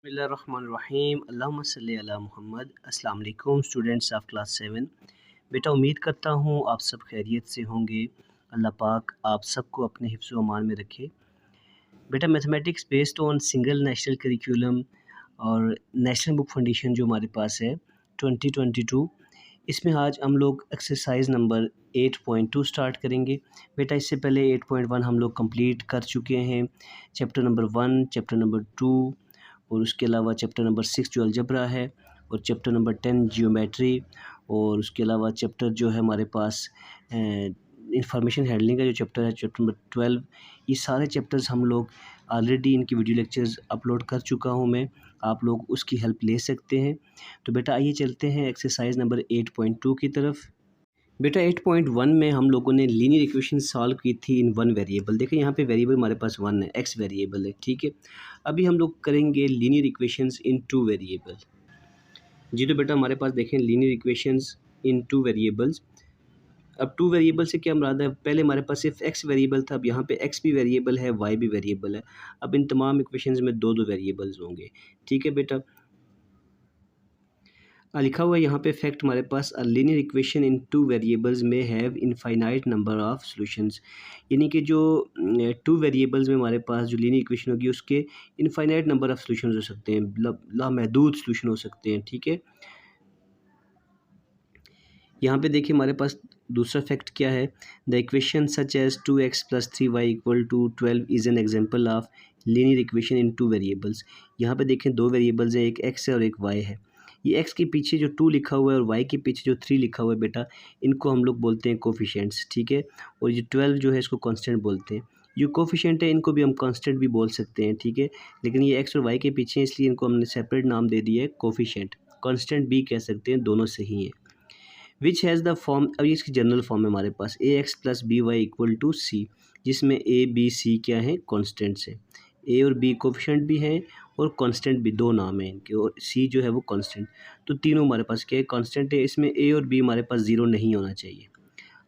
बिस्मिल्लाहिर्रहमानिर्रहीम अल्लाहुम्मा सल्ली अला मुहम्मद। अस्सलाम वालेकुम स्टूडेंट्स ऑफ क्लास 7। बेटा उम्मीद करता हूँ आप सब खैरियत से होंगे। अल्लाह पाक आप सबको अपने हिफ्ज़ व अमान में रखे। बेटा mathematics based on single national curriculum और नेशनल बुक फाउंडेशन जो हमारे पास है 2022, इसमें आज हम लोग एक्सरसाइज नंबर 8.2 स्टार्ट करेंगे। बेटा इससे पहले 8.1 हम लोग कंप्लीट कर चुके हैं। चैप्टर नंबर 1, चैप्टर नंबर 2 और उसके अलावा चैप्टर नंबर 6 जो अलजबरा है, और चैप्टर नंबर 10 जियोमेट्री, और उसके अलावा चैप्टर जो है हमारे पास इंफॉर्मेशन हैंडलिंग का जो चैप्टर है, चैप्टर नंबर 12। ये सारे चैप्टर्स हम लोग ऑलरेडी इनकी वीडियो लेक्चर्स अपलोड कर चुका हूँ मैं, आप लोग उसकी हेल्प ले सकते हैं। तो बेटा आइए चलते हैं एक्सरसाइज नंबर 8.2 की तरफ। बेटा 8.1 में हम लोगों ने लीनियर इक्वेशन सॉल्व की थी इन वन वेरिएबल। देखिए यहाँ पे वेरिएबल हमारे पास 1 है, एक्स वेरिएबल है, ठीक है। अभी हम लोग करेंगे लीनियर इक्वेशंस इन 2 वेरिएबल। जी तो बेटा हमारे पास देखें लीनियर इक्वेशंस इन 2 वेरिएबल्स। अब 2 वेरिएबल से क्या मुराद है, पहले हमारे पास सिर्फ एक्स वेरिएबल था, अब यहाँ पे एक्स भी वेरिएबल है, वाई भी वेरिएबल है। अब इन तमाम इक्वेशंस में दो वेरिएबल्स होंगे, ठीक है बेटा। लिखा हुआ है यहाँ पे फैक्ट हमारे पास a linear equation in 2 variables में have infinite number of solutions. यानी कि जो 2 वेरिएबल्स में हमारे पास जो लीनियर इक्वेशन होगी उसके इनफाइनाइट नंबर ऑफ सॉल्यूशंस हो सकते हैं, लामहदूद सॉल्यूशन हो सकते हैं, ठीक है। यहाँ पे देखिए हमारे पास दूसरा फैक्ट क्या है, the equation such as 2x + 3y = 12 is an example of linear equation in 2 variables. यहाँ पे देखें 2 वेरिएबल्स हैं, एक x है और एक y है। ये x के पीछे जो 2 लिखा हुआ है और y के पीछे जो 3 लिखा हुआ है बेटा, इनको हम लोग बोलते हैं कोफिशिएंट्स, ठीक है। और ये 12 जो है इसको कांस्टेंट बोलते हैं। जो कोफिशिएंट है इनको भी हम कांस्टेंट भी बोल सकते हैं, ठीक है। लेकिन ये x और y के पीछे इसलिए इनको हमने सेपरेट नाम दे दिया है कोफिशिएंट। कांस्टेंट भी कह सकते हैं, दोनों सही हैं। विच हैज़ द फॉर्म, अब इसकी जनरल फॉर्म है हमारे पास ax + by = c, जिसमें a b c क्या है, कॉन्स्टेंट्स है। a और b कोफिशेंट भी हैं और कांस्टेंट भी, दो नाम हैं इनके, और c जो है वो कांस्टेंट। तो तीनों हमारे पास क्या है, कांस्टेंट है। इसमें a और b हमारे पास ज़ीरो नहीं होना चाहिए,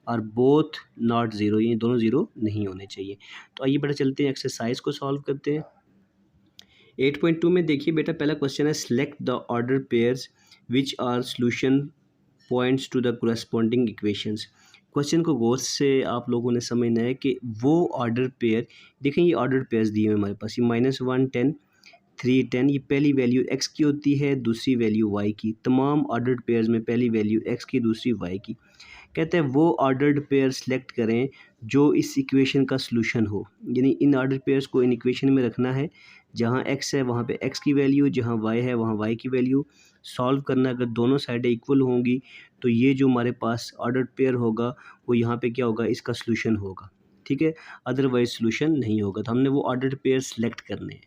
और बोथ नॉट ज़ीरो, ये दोनों ज़ीरो नहीं होने चाहिए। तो आइए बेटा चलते हैं एक्सरसाइज को सॉल्व करते हैं। 8.2 में देखिए बेटा पहला क्वेश्चन है, select the order pairs which are solution points to the corresponding equations. Question को गौर से आप लोगों ने समझना है कि वो ऑर्डर पेयर, देखें ये ऑर्डर पेयर्स दिए हुए हमारे पास, ये -1 10 3 10, ये पहली वैल्यू x की होती है, दूसरी वैल्यू y की। तमाम ऑर्डर्ड पेयर्स में पहली वैल्यू x की, दूसरी y की। कहते हैं वो ऑर्डर्ड पेयर सेलेक्ट करें जो इस इक्वेशन का सलूशन हो। यानी इन ऑर्डर पेयर्स को इन इक्वेशन में रखना है, जहाँ x है वहाँ पे x की वैल्यू, जहाँ y है वहाँ y की वैल्यू। सॉल्व करना, अगर दोनों साइडें इक्वल होंगी तो ये जो हमारे पास ऑर्डर्ड पेयर होगा वो यहाँ पे क्या होगा, इसका सलूशन होगा, ठीक है। अदरवाइज सलूशन नहीं होगा। तो हमने वो ऑर्डर्ड पेयर सेलेक्ट करने हैं।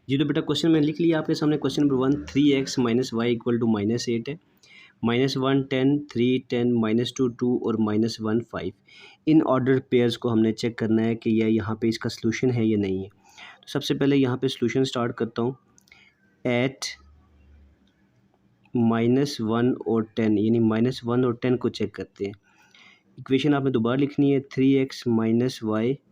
जी तो बेटा क्वेश्चन मैंने लिख लिया आपके सामने। क्वेश्चन नंबर 1, 3x - y = -8 है। -1 10 3 10 -2 2 और -1 5। इन ऑर्डर पेयर्स को हमने चेक करना है कि यह यहाँ पे इसका सलूशन है या नहीं है। तो सबसे पहले यहाँ पे सलूशन स्टार्ट करता हूँ। एट -1 और 10, यानी -1 और 10 को चेक करते हैं। इक्वेशन आपने दोबारा लिखनी है, 3x - y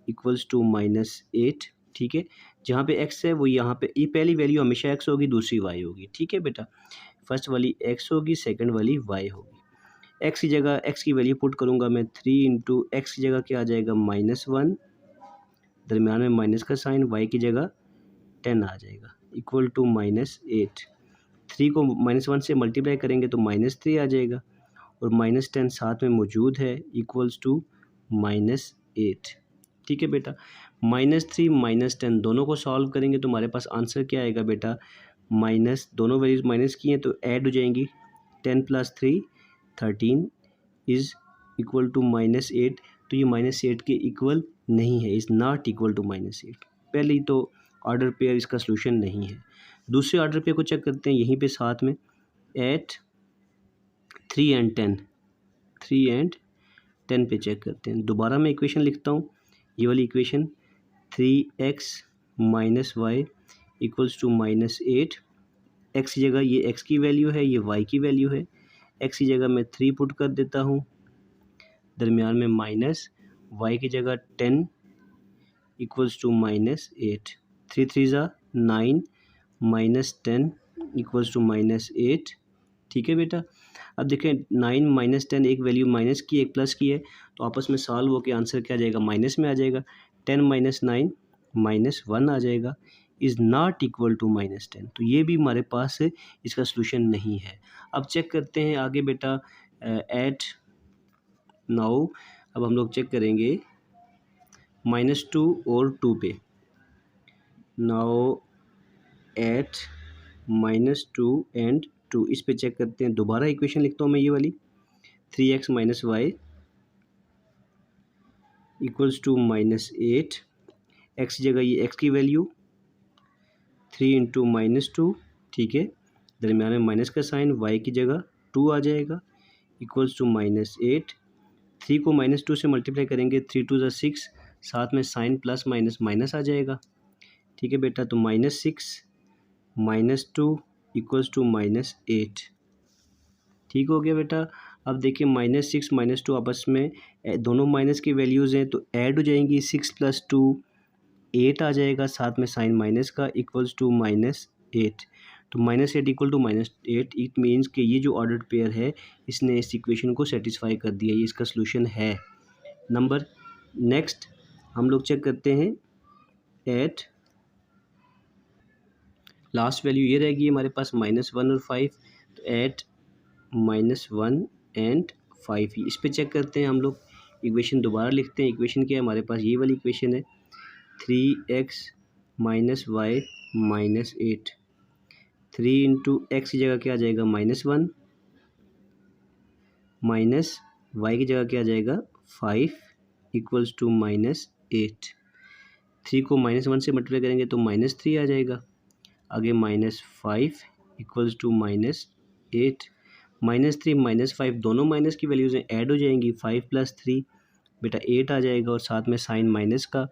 = -8, ठीक है। जहाँ पे x है वो यहाँ पे, ये पहली वैल्यू हमेशा x होगी, दूसरी y होगी, ठीक है बेटा। फर्स्ट वाली x होगी, सेकंड वाली y होगी। x की जगह x की वैल्यू पुट करूँगा मैं, 3 × x की जगह क्या आ जाएगा, -1, दरमियान में माइनस का साइन, y की जगह 10 आ जाएगा, = -8। 3 को -1 से मल्टीप्लाई करेंगे तो -3 आ जाएगा, और -10 साथ में मौजूद है, = -8, ठीक है बेटा। -3 -10 दोनों को सॉल्व करेंगे तो हमारे पास आंसर क्या आएगा बेटा, माइनस, दोनों वैल्यूज माइनस की हैं तो ऐड हो जाएंगी, 10 + 3 13 इज़ इक्वल टू -8। तो ये -8 के इक्वल नहीं है, इज़ नॉट इक्वल टू -8। पहली तो ऑर्डर पेयर इसका सलूशन नहीं है। दूसरे ऑर्डर पेयर को चेक करते हैं यहीं पे साथ में, एट 3 and 10, 3 and 10 पे चेक करते हैं। दोबारा मैं इक्वेशन लिखता हूँ, ये वाली इक्वेशन, 3x - y = -8। x की जगह ये x की वैल्यू है, ये y की वैल्यू है। x की जगह मैं 3 पुट कर देता हूँ, दरमियान में माइनस, y की जगह 10 = -8, 3 3 ज़ा 9 माइनस 10 इक्वल्स टू -8। ठीक है बेटा। अब देखें 9 माइनस 10 एक वैल्यू माइनस की एक प्लस की है, तो आपस में सॉल्व होकर आंसर क्या आ जाएगा, माइनस में आ जाएगा। 10 माइनस 9 -1 आ जाएगा, इज़ नॉट इक्वल टू -10। तो ये भी हमारे पास इसका सोल्यूशन नहीं है। अब चेक करते हैं आगे बेटा एट नाउ। अब हम लोग चेक करेंगे -2 और 2 पे। नाउ एट -2 एंड 2 इस पे चेक करते हैं। दोबारा इक्वेशन लिखता हूँ मैं ये वाली, 3x minus y equals to -8। X की जगह ये एक्स की वैल्यू 3 इंटू -2, ठीक है, दरम्यान में माइनस का साइन, वाई की जगह 2 आ जाएगा इक्वल्स टू -8। 3 को -2 से मल्टीप्लाई करेंगे, 3 2 ज़ा 6, साथ में साइन प्लस माइनस माइनस आ जाएगा। ठीक है बेटा, तो -6 -2 इक्वल्स टू -8। ठीक हो गया बेटा। अब देखिए -6 -2 आपस में दोनों माइनस की वैल्यूज़ हैं तो ऐड हो जाएंगी। 6 + 2 8 आ जाएगा, साथ में साइन माइनस का इक्वल्स टू -8। तो -8 इक्वल टू -8, इट मीन्स कि ये जो ऑर्डर्ड पेयर है इसने इस इक्वेशन को सेटिस्फाई कर दिया, ये इसका सोल्यूशन है। नंबर नेक्स्ट हम लोग चेक करते हैं एट लास्ट वैल्यू ये रहेगी हमारे पास -1 और 5। तो एट -1 एंड 5 इस पे चेक करते हैं हम लोग। इक्वेशन दोबारा लिखते हैं। इक्वेशन क्या है हमारे पास, ये वाली इक्वेशन है 3x minus y minus 8। 3 into x की जगह क्या आ जाएगा, -1, माइनस वाई की जगह क्या आ जाएगा 5 इक्वल्स टू -8। 3 को -1 से मल्टीप्लाई करेंगे तो -3 आ जाएगा। आगे -5 इक्वल्स टू -8। -3 -5 दोनों माइनस की वैल्यूज़ हैं, ऐड हो जाएंगी। 5 + 3 बेटा 8 आ जाएगा, और साथ में साइन माइनस का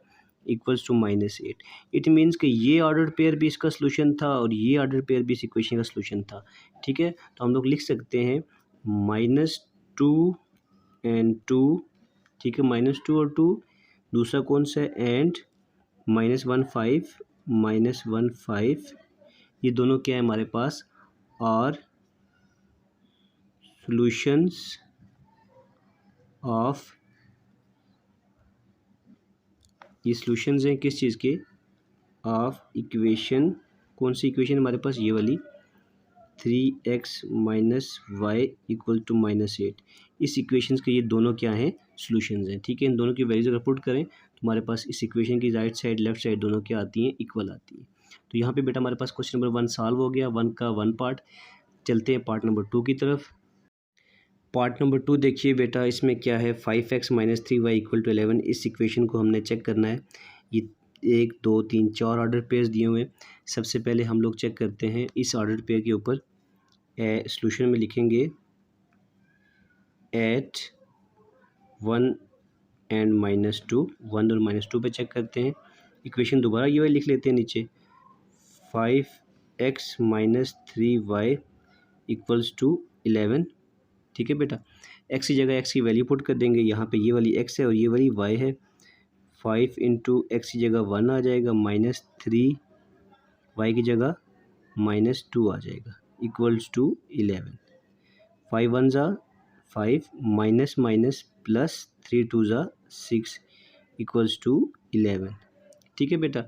इक्वल्स टू -8। इट मीन्स कि ये ऑर्डर पेयर भी इसका सोल्यूशन था और ये ऑर्डर पेयर भी इस इक्वेशन का सोल्यूशन था। ठीक है, तो हम लोग लिख सकते हैं -2 एंड 2। ठीक है, -2 और 2, दूसरा कौन सा है, एंड -1 5 ये दोनों क्या है हमारे पास, और सॉल्यूशंस ऑफ, ये सॉल्यूशंस हैं किस चीज़ के, ऑफ इक्वेशन। कौन सी इक्वेशन हमारे पास, ये वाली 3x minus Y equal to -8। इस इक्वेशंस के ये दोनों क्या हैं, सॉल्यूशंस हैं। ठीक है, इन दोनों की वैल्यूज अगर पुट करें तो हमारे पास इस इक्वेशन की राइट साइड लेफ्ट साइड दोनों क्या आती हैं, इक्वल आती हैं। तो यहाँ पे बेटा हमारे पास क्वेश्चन नंबर 1 सॉल्व हो गया, 1 का 1 पार्ट। चलते हैं पार्ट नंबर 2 की तरफ। पार्ट नंबर 2 देखिए बेटा, इसमें क्या है, 5x minus 3y equal to 11। इस इक्वेशन को हमने चेक करना है। ये 1 2 3 4 ऑर्डर पेयर्स दिए हुए हैं। सबसे पहले हम लोग चेक करते हैं इस ऑर्डर पेयर के ऊपर। सॉल्यूशन में लिखेंगे एट 1 एंड -2, 1 और -2 पे चेक करते हैं। इक्वेशन दोबारा ये वाली लिख लेते हैं नीचे, 5x minus 3y equals to 11। ठीक है बेटा, x की जगह x की वैल्यू पुट कर देंगे। यहाँ पे ये वाली x है और ये वाली y है। 5 इंटू एक्स की जगह 1 आ जाएगा, -3 y की जगह -2 आ जाएगा इक्वल्स टू 11। 5 1 ज़ा 5 माइनस माइनस प्लस 3 2 ज़ा 6 इक्वल्स टू 11। ठीक है बेटा,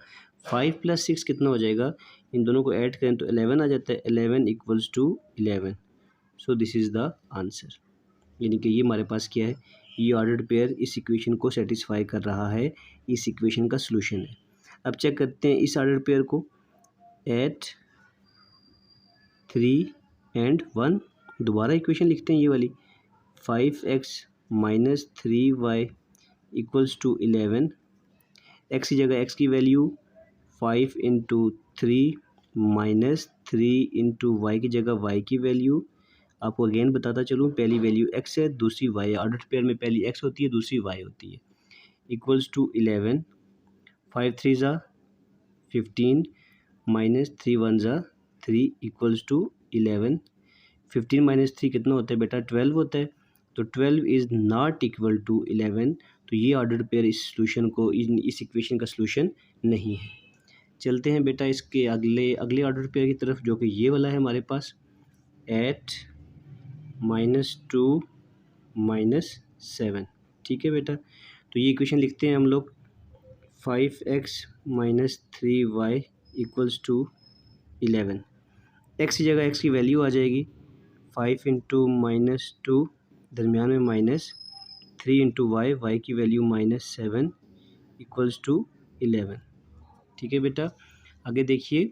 5 + 6 कितना हो जाएगा, इन दोनों को ऐड करें तो 11 आ जाता है। 11 equals to 11। So this is the answer. यानी कि ये हमारे पास क्या है, ये ऑर्डर्ड पेयर इस इक्वेशन को सेटिस्फाई कर रहा है, इस इक्वेशन का सोल्यूशन है। अब चेक करते हैं इस ऑर्डर पेयर को, एट 3 एंड 1। दोबारा इक्वेशन लिखते हैं ये वाली, 5x minus 3y equals to 11। X की जगह x की value 5 into 3 minus 3 into y की जगह y की वैल्यू, आपको अगेन बताता चलूँ, पहली वैल्यू x है, दूसरी y है। ऑर्डर पेयर में पहली x होती है, दूसरी y होती है। Equals to 11। 5 3 ज़ा 15 माइनस 3 1 ज़ा 3 इक्वल्स टू 11। 15 माइनस 3 कितना होता है बेटा, 12 होता है। तो 12 इज़ नॉट इक्वल टू 11। तो ये ऑर्डर पेयर इस सोल्यूशन को, इस इक्वेशन का सोल्यूशन नहीं है। चलते हैं बेटा इसके अगले अगले ऑर्डर पेयर की तरफ, जो कि ये वाला है हमारे पास 8 -2 -7। ठीक है बेटा, तो ये इक्वेशन लिखते हैं हम लोग 5x - 3y = 11। x की जगह x की वैल्यू आ जाएगी 5 × -2, दरमियान में -3 × y, y की वैल्यू -7 = 11। ठीक है बेटा, आगे देखिए,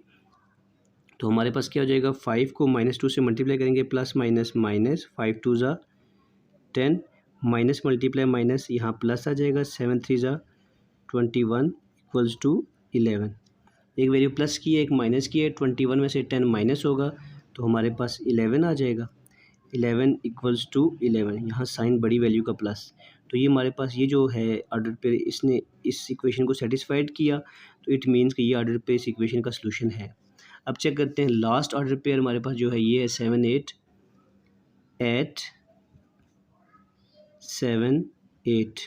तो हमारे पास क्या हो जाएगा, 5 को -2 से मल्टीप्लाई करेंगे, प्लस माइनस माइनस, 5 2 ज़ा 10, माइनस मल्टीप्लाई माइनस, यहाँ प्लस आ जाएगा, 7 3 ज़ा 21 = 11। एक वैल्यू प्लस की है, एक माइनस की है, 21 में से 10 माइनस होगा तो हमारे पास 11 आ जाएगा। 11 = 11, यहाँ साइन बड़ी वैल्यू का प्लस। तो ये हमारे पास ये जो है ऑर्डर पे, इसने इस इक्वेशन को सेटिस्फाइड किया, तो इट मीन्स कि ये ऑर्डर पे इस इक्वेशन का सलूशन है। अब चेक करते हैं लास्ट ऑर्डर पेयर हमारे पास जो है ये है 7 8 8 7 8।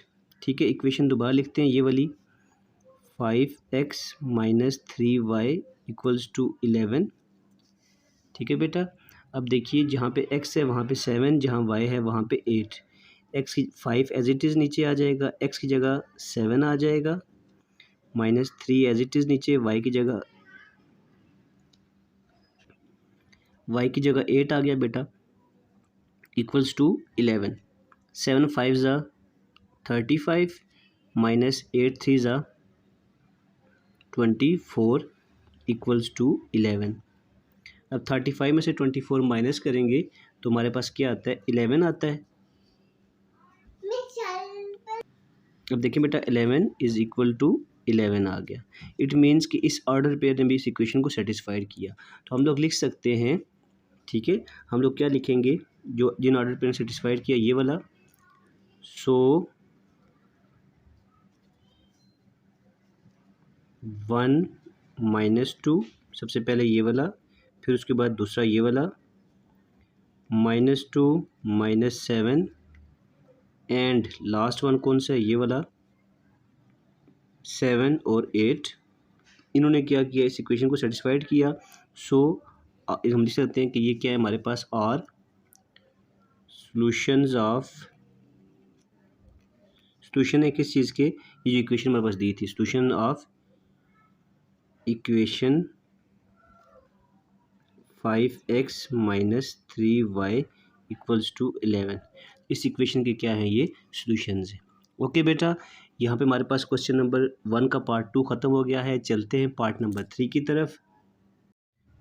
ठीक है, इक्वेशन दोबारा लिखते हैं ये वाली 5x - 3y = 11। ठीक है बेटा, अब देखिए जहाँ पे x है वहाँ पे 7, जहाँ y है वहाँ पे 8। x की 5 एज इट इज़ नीचे आ जाएगा, x की जगह 7 आ जाएगा, -3 एज इट इज़ नीचे, y की जगह 8 आ गया बेटा, = 11। 7 5 ज़ा 35, -8 3 ज़ा 24 = 11। अब 35 में से 24 माइनस करेंगे तो हमारे पास क्या आता है, 11 आता है। अब देखिए बेटा 11 = 11 आ गया। इट मीन्स कि इस ऑर्डर पेयर ने भी इस इक्वेशन को सेटिस्फाइड किया। तो हम लोग लिख सकते हैं, ठीक है, हम लोग क्या लिखेंगे, जो जिन ऑर्डर पेयर ने सेटिस्फाइड किया ये वाला, सो 1 -2, सबसे पहले ये वाला, फिर उसके बाद दूसरा ये वाला, -2 -7, एंड लास्ट वन कौन सा है, ये वाला 7 और 8। इन्होंने क्या किया, इस इक्वेशन को सेटिस्फाइड किया। सो हम लिख सकते हैं कि ये क्या है हमारे पास, आर सॉल्यूशन है किस चीज़ के, ये जो इक्वेशन हमारे पास दी थी, solution of equation 5x - 3y = 11। इस इक्वेशन के क्या हैं, ये सॉल्यूशंस हैं। ओके बेटा, यहाँ पे हमारे पास क्वेश्चन नंबर 1 का पार्ट 2 ख़त्म हो गया है। चलते हैं पार्ट नंबर 3 की तरफ।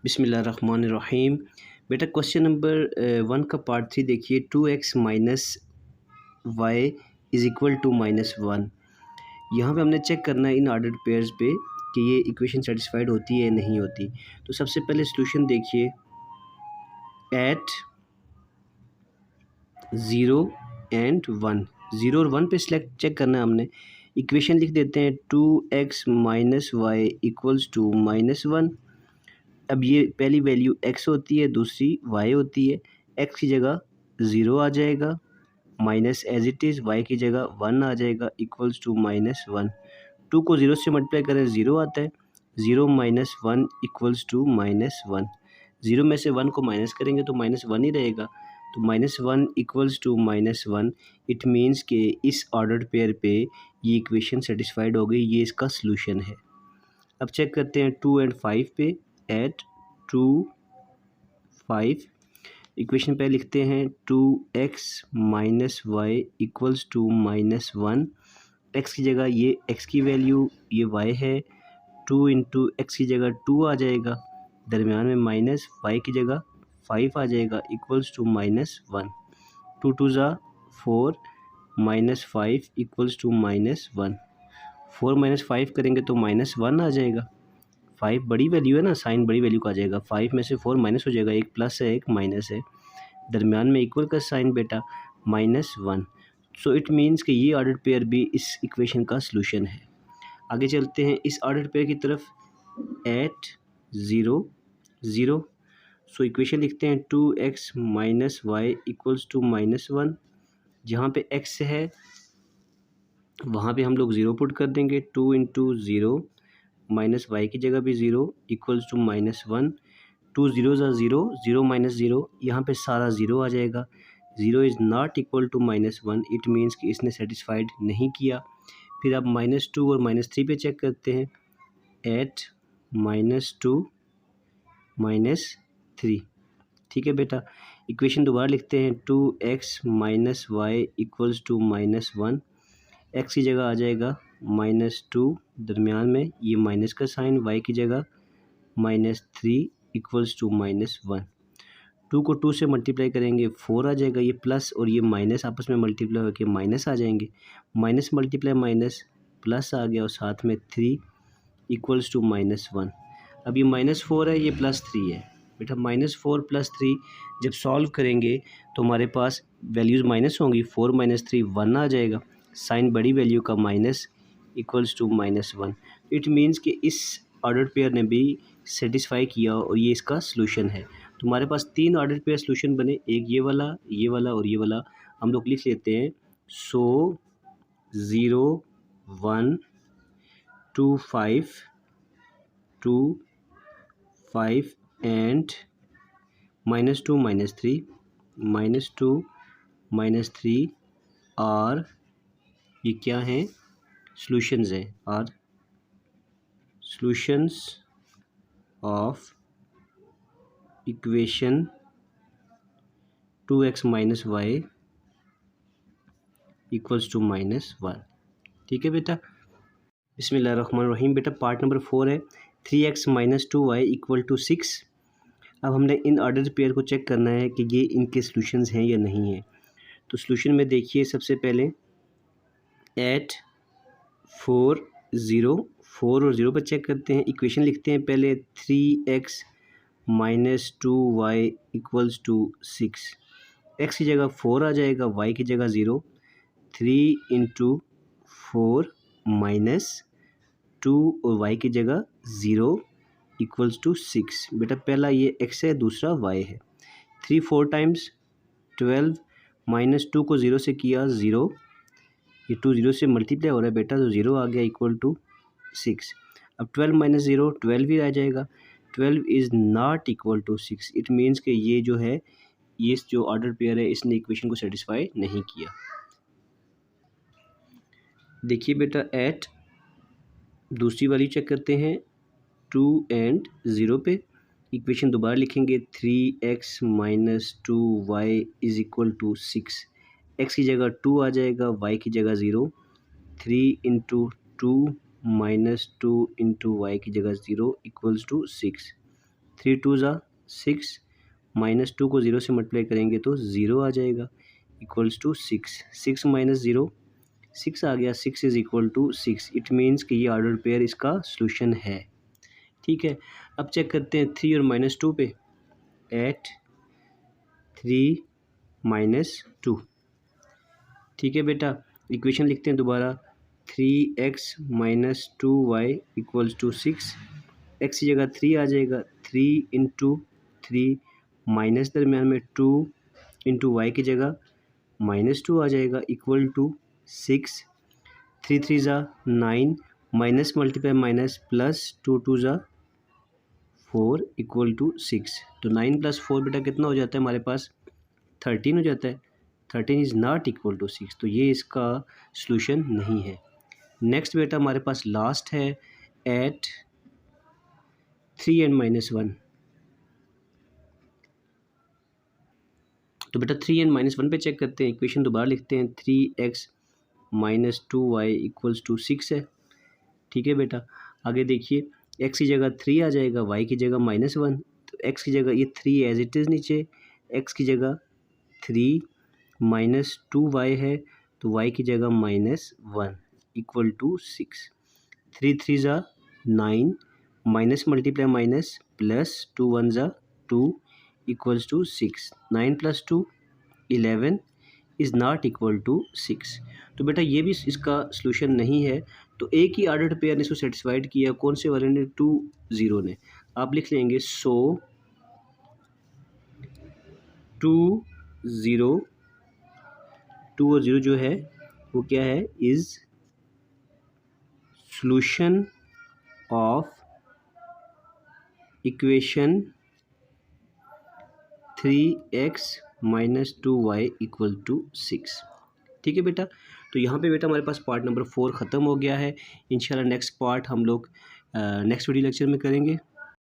बिस्मिल्लाहिर्रहमानिर्रहीम। बेटा क्वेश्चन नंबर 1 का पार्ट 3 देखिए, 2x - y = -1। यहाँ पे हमने चेक करना है इन ऑर्डर्ड पेयर्स पे कि ये इक्वेशन सेटिस्फाइड होती है या नहीं होती। तो सबसे पहले सॉल्यूशन देखिए, एट 0 एंड 1, 0 और 1 पे सिलेक्ट चेक करना है हमने। इक्वेशन लिख देते हैं 2x - y = -1। अब ये पहली वैल्यू x होती है, दूसरी y होती है। x की जगह 0 आ जाएगा, minus as it is, y की जगह 1 आ जाएगा, = -1। 2 को 0 से मल्टीप्लाई करें 0 आता है, 0 - 1 = -1। 0 में से 1 को माइनस करेंगे तो -1 ही रहेगा, तो -1 = -1। इट मीन्स कि इस ऑर्डर्ड पेयर पे ये इक्वेशन सेटिस्फाइड हो गई, ये इसका सलूशन है। अब चेक करते हैं 2 एंड 5 पे, एट 2 5। इक्वेशन पे लिखते हैं 2x - y = -1। x की जगह ये x की वैल्यू, ये y है, 2 × x की जगह 2 आ जाएगा, दरमियान में माइनस, y की जगह 5 आ जाएगा, = -1। 2 2 ज़ा 4, -5 = -1। 4 - 5 करेंगे तो -1 आ जाएगा। 5 बड़ी वैल्यू है ना, साइन बड़ी वैल्यू का आ जाएगा। 5 में से 4 माइनस हो जाएगा, एक प्लस है एक माइनस है, दरमियान में इक्वल का साइन बेटा, -1। सो इट मीन्स कि ये ऑर्डर्ड पेयर भी इस इक्वेशन का सलूशन है। आगे चलते हैं इस ऑर्डर्ड पेयर की तरफ, 8 0 0। सो इक्वेशन लिखते हैं 2x - y = -1। जहाँ पे x है वहाँ पे हम लोग 0 पुट कर देंगे, 2 × 0 माइनस वाई की जगह भी zero equals to -1, 2 zeros are zero, zero minus zero, यहाँ पे सारा ज़ीरो आ जाएगा। Zero is not equal to -1, it means कि इसने सेटिस्फाइड नहीं किया। फिर आप -2 और -3 पे चेक करते हैं, एट -2 -3। ठीक है बेटा, इक्वेशन दोबारा लिखते हैं, 2x minus y equals to -1, x की जगह आ जाएगा -2, दरमियान में ये माइनस का साइन, वाई की जगह -3 इक्वल्स टू -1। 2 को 2 से मल्टीप्लाई करेंगे 4 आ जाएगा, ये प्लस और ये माइनस आपस में मल्टीप्लाई होकर माइनस आ जाएंगे, माइनस मल्टीप्लाई माइनस प्लस आ गया और साथ में 3 इक्वल्स टू -1। अब ये -4 है, ये +3 है बेटा, -4 +3 जब सॉल्व करेंगे तो हमारे पास वैल्यूज़ माइनस होंगी, 4 - 3 1 आ जाएगा, साइन बड़ी वैल्यू का minus equals to -1। It means कि इस ऑर्डर पेयर ने भी सेटिस्फाई किया और ये इसका सॉल्यूशन है। तो हमारे पास 3 ऑर्डर पेयर सॉल्यूशन बने, एक ये वाला और ये वाला। हम लोग लिख लेते हैं, सो 0 1 2 5 2 5 एंड -2 -3 -2 -3 और ये क्या हैं, सॉल्यूशंस हैं, और solutions of equation 2x minus y equals to -1। ठीक है बेटा, बिस्मिल्लाहिर्रहमानिर्रहीम। बेटा पार्ट नंबर 4 है, 3x minus 2y equal to 6। अब हमने इन ऑर्डर पेयर को चेक करना है कि ये इनके सॉल्यूशंस हैं या नहीं हैं। तो सॉल्यूशन में देखिए, सबसे पहले एट 4 0 4 और 0 पर चेक करते हैं, इक्वेशन लिखते हैं पहले, 3x minus 2y equals to 6। X की जगह 4 आ जाएगा, y की जगह 0, 3 इंटू 4 माइनस 2 और y की जगह 0 इक्वल्स टू 6। बेटा पहला ये x है, दूसरा y है। 3 4 टाइम्स 12 -2 को 0 से किया 0, ये 2 0 से मल्टीप्लाई हो रहा है बेटा, तो 0 आ गया इक्वल टू 6। अब 12 - 0 12 ही आ जाएगा, 12 is not equal to 6। It means कि ये जो है, ये जो ऑर्डर पेयर है, इसने इक्वेशन को सेटिस्फाई नहीं किया। देखिए बेटा, एट दूसरी वाली चेक करते हैं, 2 एंड 0 पे इक्वेशन दोबारा लिखेंगे, 3x minus 2y is equal to 6। X की जगह 2 आ जाएगा, y की जगह 0, 3 इंटू 2 माइनस 2 इंटू वाई की जगह 0 इक्वल्स टू 6। 3 2 ज़ा 6, -2 को 0 से मल्टीप्लाई करेंगे तो 0 आ जाएगा इक्वल्स टू 6। 6 माइनस 0 6 आ गया, 6 is equal to 6। It means कि ये ऑर्डर पेयर इसका सॉल्यूशन है। ठीक है, अब चेक करते हैं 3 और -2 पे, एट 3 -2। ठीक है बेटा, इक्वेशन लिखते हैं दोबारा, 3x minus 2y equals to 6। X की जगह 3 आ जाएगा, 3 इंटू 3 माइनस दरमियान में 2 इंटू वाई की जगह -2 आ जाएगा इक्वल टू 6। 3 3 ज़ा 9, माइनस मल्टीप्लाई माइनस प्लस 2 2 ज़ा 4 इक्वल टू 6। तो 9 + 4 बेटा कितना हो जाता है हमारे पास, 13 हो जाता है। 13 इज़ नॉट इक्वल टू 6, तो ये इसका सॉल्यूशन नहीं है। नेक्स्ट बेटा हमारे पास लास्ट है, एट 3 एंड -1। तो बेटा 3 एंड -1 पे चेक करते हैं, इक्वेशन दोबारा लिखते हैं, 3x minus 2y equals to 6 है। ठीक है बेटा, आगे देखिए, x की जगह 3 आ जाएगा, y की जगह -1, तो x की जगह ये 3 एज इट इज़ नीचे, x की जगह 3 -2y है, तो y की जगह -1 इक्वल टू 6। 3 3 ज़ा 9, माइनस मल्टीप्लाई माइनस प्लस 2 1 ज़ा 2 equals to 6। 9 + 2 11 is not equal to 6। तो बेटा ये भी इसका सॉल्यूशन नहीं है। तो एक ही ऑर्डर पेयर ने इसको सेटिस्फाइड किया, कौन से वाले ने, 2 0 ने। आप लिख लेंगे, सो 2 0, 2 और 0 जो है वो क्या है, is solution of equation 3x minus 2y equal to 6। ठीक है बेटा, तो यहाँ पे बेटा हमारे पास पार्ट नंबर 4 ख़त्म हो गया है। इंशाल्लाह नेक्स्ट पार्ट हम लोग नेक्स्ट वीडियो लेक्चर में करेंगे।